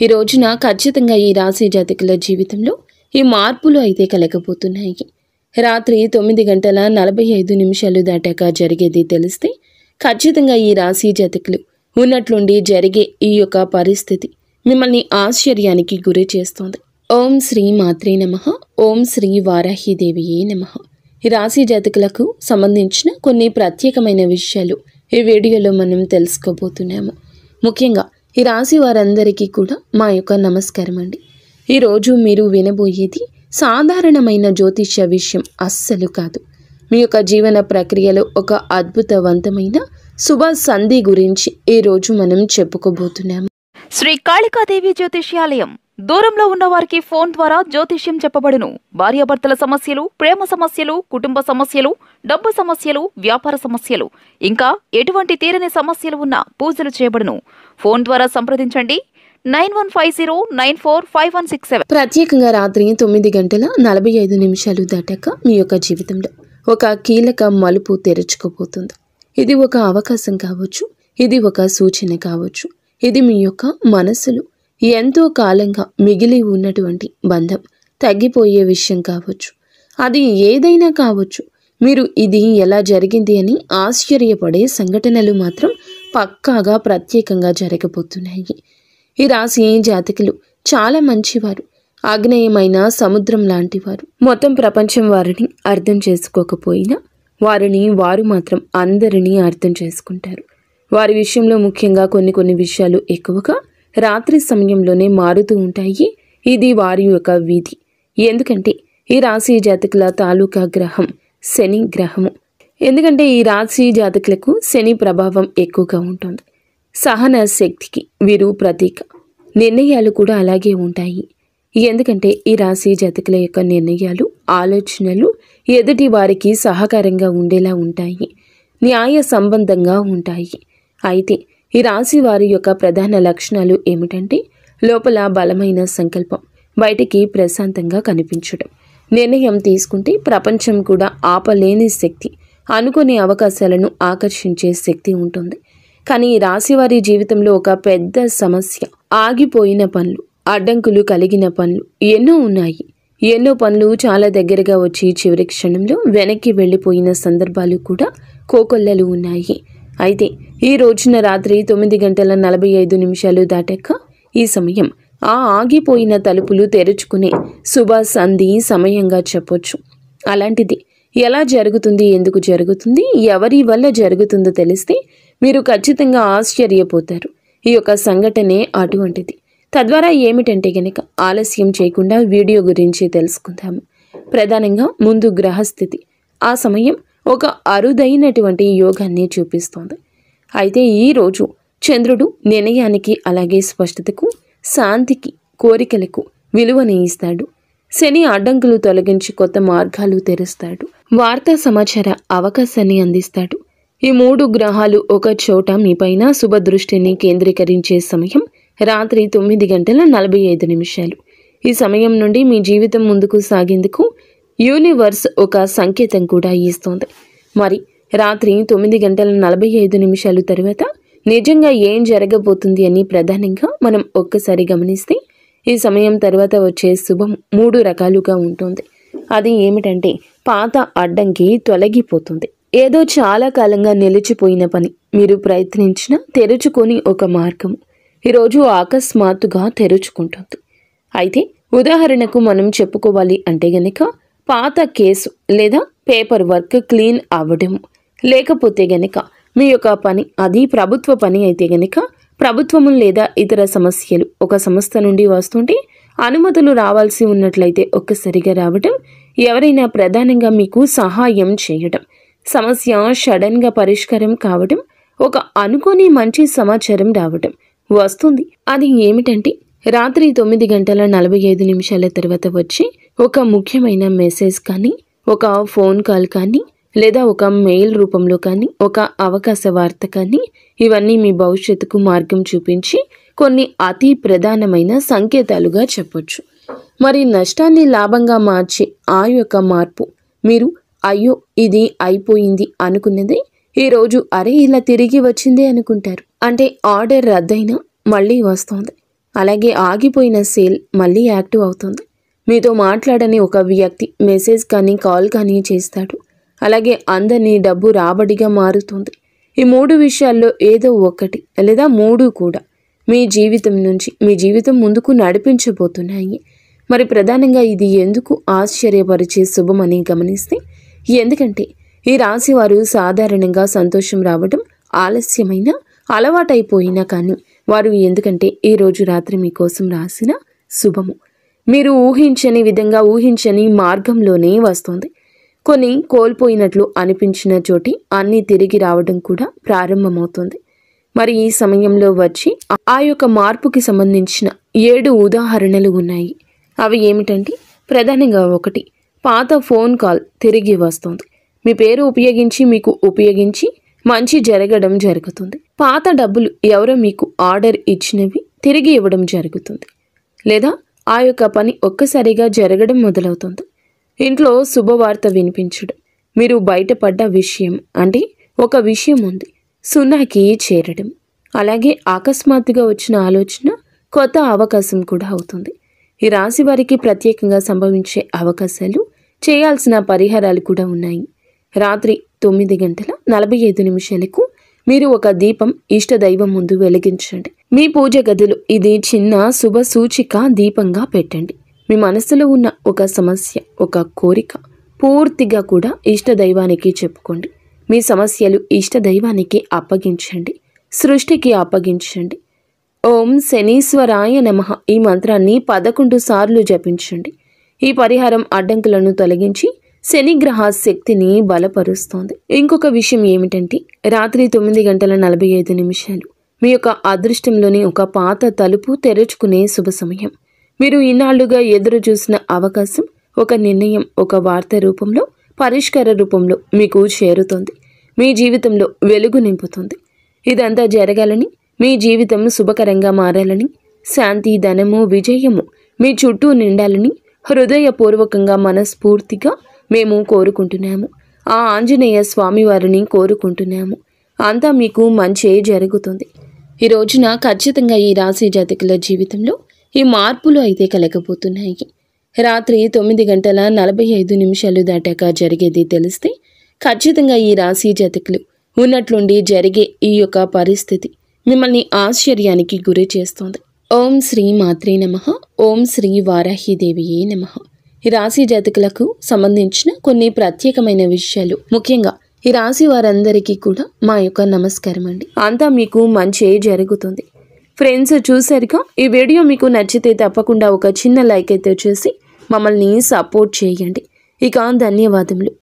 ఈ రోజున ఖచ్చితంగా ఈ రాశి జాతకుల జీవితంలో ఈ మార్పులు అయితే కలగబోతున్నాయి. రాత్రి 9:45 దాటాక జరిగేది తెలిస్తే ఖచ్చితంగా ఈ రాశి జాతకులు ఉన్నట్లుండి జరిగే ఈ యొక్క పరిస్థితి మిమ్మల్ని ఆశ్చర్యానికి గురి చేస్తోంది. ఓం శ్రీ మాత్రే నమః. ఓం శ్రీ వారాహిదేవియే నమః. ఈ రాశి జాతకులకు సంబంధించిన కొన్ని ప్రత్యేకమైన విషయాలు ఈ వీడియోలో మనం తెలుసుకోబోతున్నాము. ముఖ్యంగా ఈ రాశి వారందరికీ కూడా మా యొక్క నమస్కారం అండి. ఈరోజు మీరు వినబోయేది సాధారణమైన జ్యోతిష్య విషయం అస్సలు కాదు. మీ యొక్క జీవన ప్రక్రియలో ఒక అద్భుతవంతమైన శుభ సంధి గురించి ఈరోజు మనం చెప్పుకోబోతున్నాము. శ్రీ కాళికాదేవి జ్యోతిష్యాలయం. దూరంలో ఉన్న వారికి ఫోన్ ద్వారా జ్యోతిష్యం చెప్పబడును. భార్యాభర్తల సమస్యలు, ప్రేమ సమస్యలు, కుటుంబ సమస్యలు, డబ్బు సమస్యలు, వ్యాపార సమస్యలు, ఇంకా ఎటువంటి తీరని సమస్యలు ఉన్నా పూజలు చేయబడును. ఫోన్ ద్వారా సంప్రదించండి 9150945167. ప్రత్యేకంగా రాత్రి 9:45 దాటాక మీ యొక్క జీవితంలో ఒక కీలక మలుపు తెరుచుకోబోతుంది. ఇది ఒక అవకాశం కావచ్చు, ఇది ఒక సూచన కావచ్చు, ఇది మీ యొక్క మనసులో ఎంతో కాలంగా మిగిలి ఉన్నటువంటి బంధం తగ్గిపోయే విషయం కావచ్చు. అది ఏదైనా కావచ్చు. మీరు ఇది ఎలా జరిగింది అని ఆశ్చర్యపడే సంఘటనలు మాత్రం పక్కాగా ప్రత్యేకంగా జరగబోతున్నాయి. ఈ రాశి జాతకులు చాలా మంచివారు, ఆగ్నేయమైన సముద్రం లాంటివారు. మొత్తం ప్రపంచం వారిని అర్థం చేసుకోకపోయినా వారు మాత్రం అందరినీ అర్థం చేసుకుంటారు. వారి విషయంలో ముఖ్యంగా కొన్ని విషయాలు ఎక్కువగా రాత్రి సమయంలోనే మారుతూ ఉంటాయి. ఇది వారి యొక్క విధి. ఎందుకంటే ఈ రాశి జాతకుల తాలూకా గ్రహం శని గ్రహము. ఎందుకంటే ఈ రాశి జాతకులకు శని ప్రభావం ఎక్కువగా ఉంటుంది. సహన శక్తికి వీరు ప్రతీక. నిర్ణయాలు కూడా అలాగే ఉంటాయి. ఎందుకంటే ఈ రాశి జాతకుల యొక్క నిర్ణయాలు, ఆలోచనలు ఎదుటి వారికి సహకారంగా ఉండేలా ఉంటాయి, న్యాయ సంబంధంగా ఉంటాయి. అయితే ఈ రాశి వారి యొక్క ప్రధాన లక్షణాలు ఏమిటంటే లోపల బలమైన సంకల్పం, బయటికి ప్రశాంతంగా కనిపించడం, నిర్ణయం తీసుకుంటే ప్రపంచం కూడా ఆపలేని శక్తి, అనుకునే అవకాశాలను ఆకర్షించే శక్తి ఉంటుంది. కానీ ఈ రాశి వారి జీవితంలో ఒక పెద్ద సమస్య ఆగిపోయిన పనులు, అడ్డంకులు కలిగిన పనులు ఎన్నో ఉన్నాయి. ఎన్నో పనులు చాలా దగ్గరగా వచ్చి చివరి క్షణంలో వెనక్కి వెళ్ళిపోయిన సందర్భాలు కూడా కోకొల్లలు ఉన్నాయి. అయితే ఈ రోజున రాత్రి 9:45 దాటాక ఈ సమయం ఆ ఆగిపోయిన తలుపులు తెరుచుకునే శుభ సంధి సమయంగా చెప్పొచ్చు. అలాంటిది ఎలా జరుగుతుంది, ఎందుకు జరుగుతుంది, ఎవరి వల్ల జరుగుతుందో తెలిస్తే మీరు ఖచ్చితంగా ఆశ్చర్యపోతారు. ఈ యొక్క సంఘటనే అటువంటిది. తద్వారా ఏమిటంటే గనక ఆలస్యం చేయకుండా వీడియో గురించి తెలుసుకుందాము. ప్రధానంగా ముందు గ్రహస్థితి ఆ సమయం ఒక అరుదైనటువంటి యోగాన్ని చూపిస్తోంది. అయితే ఈరోజు చంద్రుడు నిర్ణయానికి, అలాగే స్పష్టతకు, శాంతికి, కోరికలకు విలువని ఇస్తాడు. శని అడ్డంకులు తొలగించి కొత్త మార్గాలు తెరుస్తాడు. వార్తా సమాచార అవకాశాన్ని అందిస్తాడు. ఈ 3 గ్రహాలు ఒక చోట మీపైన శుభ దృష్టిని కేంద్రీకరించే సమయం రాత్రి 9:45. ఈ సమయం నుండి మీ జీవితం ముందుకు సాగేందుకు యూనివర్స్ ఒక సంకేతం కూడా ఇస్తోంది. మరి రాత్రి 9:45 తర్వాత నిజంగా ఏం జరగబోతుంది అని ప్రధానంగా మనం ఒక్కసారి గమనిస్తే ఈ సమయం తర్వాత వచ్చే శుభం 3 రకాలుగా ఉంటుంది. అది ఏమిటంటే పాత అడ్డంకి తొలగిపోతుంది. ఏదో చాలా కాలంగా నిలిచిపోయిన పని మీరు ప్రయత్నించినా తెరుచుకొని ఒక మార్గము ఈరోజు అకస్మాత్తుగా తెరుచుకుంటుంది. అయితే ఉదాహరణకు మనం చెప్పుకోవాలి అంటే గనక పాత కేసు లేదా పేపర్ వర్క్ క్లీన్ అవ్వడము, లేకపోతే గనక మీ యొక్క పని అది ప్రభుత్వ పని అయితే గనక ప్రభుత్వము లేదా ఇతర సమస్యలు ఒక సంస్థ నుండి వస్తుంటే అనుమతులు రావాల్సి ఉన్నట్లయితే ఒక్కసారిగా రావడం, ఎవరైనా ప్రధానంగా మీకు సహాయం చేయడం, సమస్య సడన్గా పరిష్కారం కావడం, ఒక అనుకోని మంచి సమాచారం రావడం వస్తుంది. అది ఏమిటంటే రాత్రి 9:45 తర్వాత వచ్చి ఒక ముఖ్యమైన మెసేజ్ కానీ, ఒక ఫోన్ కాల్ కానీ, లేదా ఒక మెయిల్ రూపంలో కానీ, ఒక అవకాశ వార్త కానీ, ఇవన్నీ మీ భవిష్యత్తుకు మార్గం చూపించి కొన్ని అతి ప్రధానమైన సంకేతాలుగా చెప్పొచ్చు. మరి నష్టాన్ని లాభంగా మార్చే ఆ యొక్క మార్పు మీరు అయ్యో ఇది అయిపోయింది అనుకున్నదే ఈరోజు అరే ఇలా తిరిగి వచ్చిందే అనుకుంటారు. అంటే ఆర్డర్ రద్దయినా మళ్ళీ వస్తోంది, అలాగే ఆగిపోయిన సేల్ మళ్ళీ యాక్టివ్ అవుతుంది. మీతో మాట్లాడని ఒక వ్యక్తి మెసేజ్ కానీ కాల్ కానీ చేస్తాడు. అలాగే అందరినీ డబ్బు రాబడిగా మారుతుంది. ఈ 3 విషయాల్లో ఏదో ఒకటి లేదా 3 కూడా మీ జీవితం నుంచి మీ జీవితం ముందుకు నడిపించబోతున్నాయి. మరి ప్రధానంగా ఇది ఎందుకు ఆశ్చర్యపరిచే శుభమని గమనిస్తే, ఎందుకంటే ఈ రాశి వారు సాధారణంగా సంతోషం రావడం ఆలస్యమైన అలవాటైపోయినా కానీ వారు ఎందుకంటే ఈ రోజు రాత్రి మీకోసం రాసిన శుభము మీరు ఊహించని విధంగా ఊహించని మార్గంలోనే వస్తుంది. కొన్ని కోల్పోయినట్లు అనిపించిన చోటి అన్నీ తిరిగి రావడం కూడా ప్రారంభమవుతుంది. మరి ఈ సమయంలో వచ్చి ఆ యొక్క మార్పుకి సంబంధించిన 7 ఉదాహరణలు ఉన్నాయి. అవి ఏమిటంటే, ప్రధానంగా 1, పాత ఫోన్ కాల్ తిరిగి వస్తుంది. మీ పేరు ఉపయోగించి మంచి జరగడం జరుగుతుంది. పాత డబ్బులు ఎవరో మీకు ఆర్డర్ ఇచ్చినవి తిరిగి ఇవ్వడం జరుగుతుంది. లేదా ఆ యొక్క పని ఒక్కసారిగా జరగడం మొదలవుతుంది. ఇంట్లో శుభవార్త వినిపించడం, మీరు బయటపడ్డ విషయం అంటే ఒక విషయం ఉంది 0కి చేరడం, అలాగే అకస్మాత్తుగా వచ్చిన ఆలోచన కొత్త అవకాశం కూడా అవుతుంది. ఈ రాశి వారికి ప్రత్యేకంగా సంభవించే అవకాశాలు, చేయాల్సిన పరిహారాలు కూడా ఉన్నాయి. రాత్రి 9:45 మీరు ఒక దీపం ఇష్టదైవం ముందు వెలిగించండి. మీ పూజ గదిలో ఇది చిన్న శుభ సూచిక దీపంగా పెట్టండి. మీ మనసులో ఉన్న ఒక సమస్య, ఒక కోరిక పూర్తిగా కూడా ఇష్టదైవానికి చెప్పుకోండి. మీ సమస్యలు ఇష్టదైవానికి అప్పగించండి, సృష్టికి అప్పగించండి. ఓం శనీశ్వరాయ నమః ఈ మంత్రాన్ని 11 సార్లు జపించండి. ఈ పరిహారం అడ్డంకులను తొలగించి శనిగ్రహ శక్తిని బలపరుస్తోంది. ఇంకొక విషయం ఏమిటంటే, రాత్రి 9:45 మీ యొక్క అదృష్టంలోని ఒక పాత తలుపు తెరుచుకునే శుభ సమయం. మీరు ఇన్నాళ్లుగా ఎదురు చూసిన అవకాశం, ఒక నిర్ణయం, ఒక వార్త రూపంలో, పరిష్కార రూపంలో మీకు చేరుతుంది. మీ జీవితంలో వెలుగు నింపుతుంది. ఇదంతా జరగాలని, మీ జీవితం శుభకరంగా మారాలని, శాంతి, ధనము, విజయము మీ చుట్టూ నిండాలని హృదయపూర్వకంగా మనస్ఫూర్తిగా మేము కోరుకుంటున్నాము. ఆ ఆంజనేయ స్వామివారిని కోరుకుంటున్నాము. అంతా మీకు మంచే జరుగుతుంది. ఈ రోజున ఖచ్చితంగా ఈ రాశి జాతకుల జీవితంలో ఈ మార్పులు అయితే కలగబోతున్నాయి. రాత్రి 9:45 దాటాక జరిగేది తెలిస్తే ఖచ్చితంగా ఈ రాశి జాతకులు ఉన్నట్లుండి జరిగే ఈ యొక్క పరిస్థితి మిమ్మల్ని ఆశ్చర్యానికి గురి చేస్తోంది. ఓం శ్రీ మాత్రే నమః. ఓం శ్రీ వారాహిదేవియే నమః. ఈ రాశి జాతకులకు సంబంధించిన కొన్ని ప్రత్యేకమైన విషయాలు, ముఖ్యంగా ఈ రాశి వారందరికీ కూడా మా యొక్క నమస్కారం అండి. అంతా మీకు మంచి జరుగుతుంది. ఫ్రెండ్స్, చూసారుగా, ఈ వీడియో మీకు నచ్చితే తప్పకుండా ఒక చిన్న లైక్ అయితే చేసి మమ్మల్ని సపోర్ట్ చేయండి. ఇక ధన్యవాదములు.